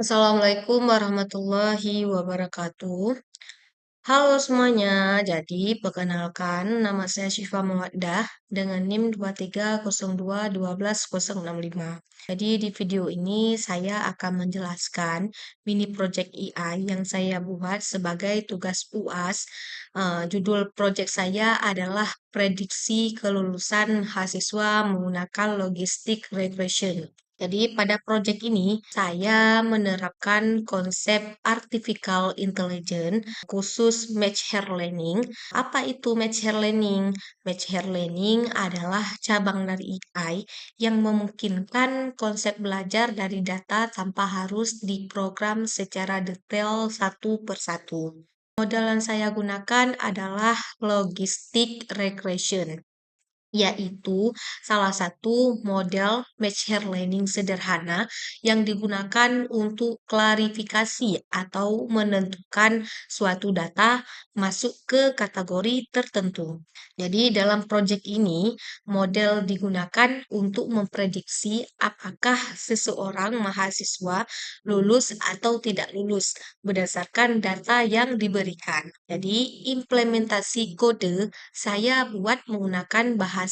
Assalamualaikum warahmatullahi wabarakatuh. Halo semuanya, jadi perkenalkan nama saya Syifa Mawaddah dengan NIM 2302121065. Jadi di video ini saya akan menjelaskan mini project AI yang saya buat sebagai tugas UAS. Judul project saya adalah prediksi kelulusan mahasiswa menggunakan logistik regression. Jadi pada proyek ini saya menerapkan konsep artificial intelligence khusus match hair learning. Apa itu match hair learning? Match hair learning adalah cabang dari AI yang memungkinkan konsep belajar dari data tanpa harus diprogram secara detail satu persatu. Model yang saya gunakan adalah logistic regression, yaitu salah satu model match hair learning sederhana yang digunakan untuk klarifikasi atau menentukan suatu data masuk ke kategori tertentu. Jadi dalam proyek ini, model digunakan untuk memprediksi apakah seseorang mahasiswa lulus atau tidak lulus berdasarkan data yang diberikan. Jadi implementasi kode saya buat menggunakan bahasa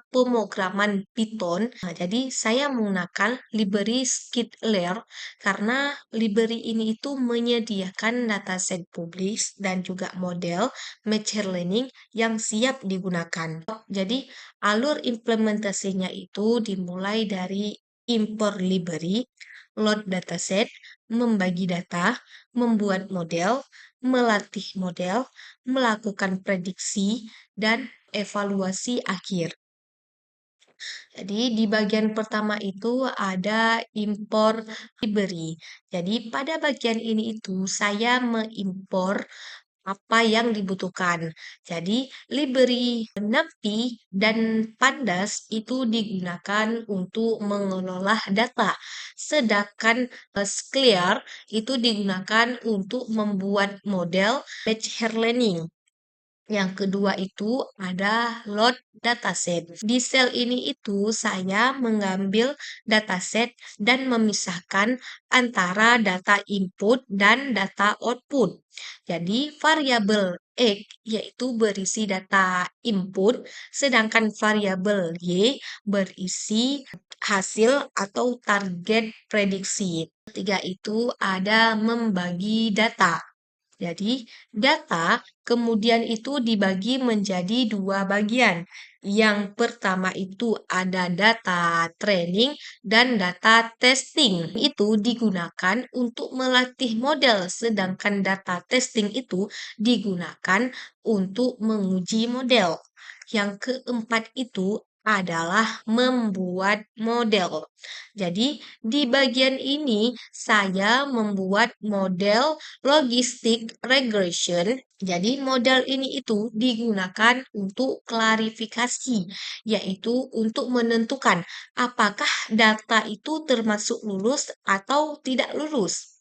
pemrograman Python. Jadi saya menggunakan library skitlayer karena library ini itu menyediakan dataset publik dan juga model machine learning yang siap digunakan. Jadi alur implementasinya itu dimulai dari import library, load dataset, membagi data, membuat model, melatih model, melakukan prediksi, dan evaluasi akhir. Jadi di bagian pertama itu ada import library. Jadi pada bagian ini itu saya mengimpor apa yang dibutuhkan. Jadi library NumPy dan Pandas itu digunakan untuk mengelola data. Sedangkan Sklear itu digunakan untuk membuat model match hair learning. Yang kedua itu ada load dataset. Di sel ini itu saya mengambil dataset dan memisahkan antara data input dan data output. Jadi variabel X yaitu berisi data input, sedangkan variabel Y berisi hasil atau target prediksi. Ketiga itu ada membagi data. Jadi, data kemudian itu dibagi menjadi dua bagian. Yang pertama itu ada data training dan data testing. Itu digunakan untuk melatih model, sedangkan data testing itu digunakan untuk menguji model. Yang keempat itu adalah membuat model. Jadi, di bagian ini saya membuat model logistik regression. Jadi model ini itu digunakan untuk klarifikasi, yaitu untuk menentukan apakah data itu termasuk lulus atau tidak lulus.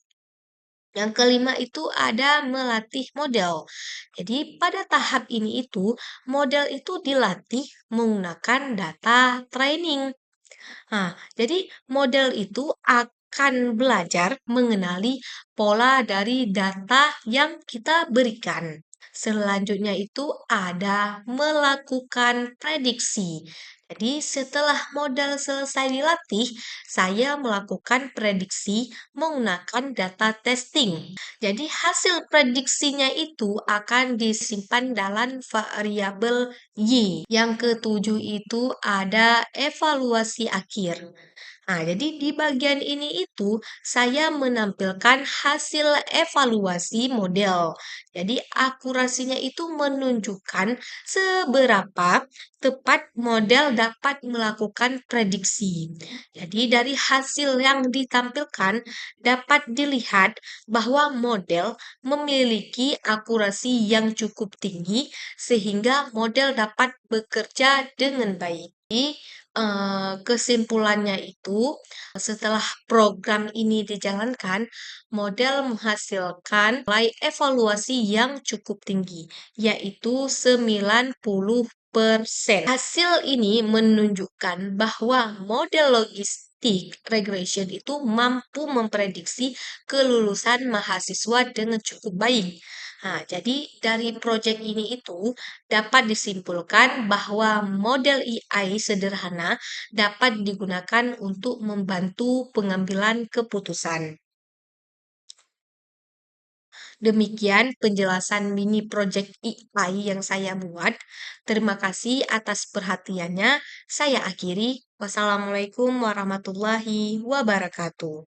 Yang kelima itu ada melatih model. Jadi pada tahap ini itu model itu dilatih menggunakan data training. Nah, jadi model itu akan belajar mengenali pola dari data yang kita berikan. Selanjutnya itu ada melakukan prediksi. Jadi setelah modal selesai dilatih, saya melakukan prediksi menggunakan data testing. Jadi hasil prediksinya itu akan disimpan dalam variabel Y. Yang ketujuh itu ada evaluasi akhir. Nah, jadi di bagian ini itu saya menampilkan hasil evaluasi model. Jadi akurasinya itu menunjukkan seberapa tepat model dapat melakukan prediksi. Jadi dari hasil yang ditampilkan dapat dilihat bahwa model memiliki akurasi yang cukup tinggi sehingga model dapat bekerja dengan baik. Jadi, kesimpulannya itu, setelah program ini dijalankan, model menghasilkan nilai evaluasi yang cukup tinggi, yaitu 90 Hasil ini menunjukkan bahwa model logistik regression itu mampu memprediksi kelulusan mahasiswa dengan cukup baik. Nah, jadi dari proyek ini itu dapat disimpulkan bahwa model AI sederhana dapat digunakan untuk membantu pengambilan keputusan. Demikian penjelasan mini project AI yang saya buat. Terima kasih atas perhatiannya. Saya akhiri. Wassalamualaikum warahmatullahi wabarakatuh.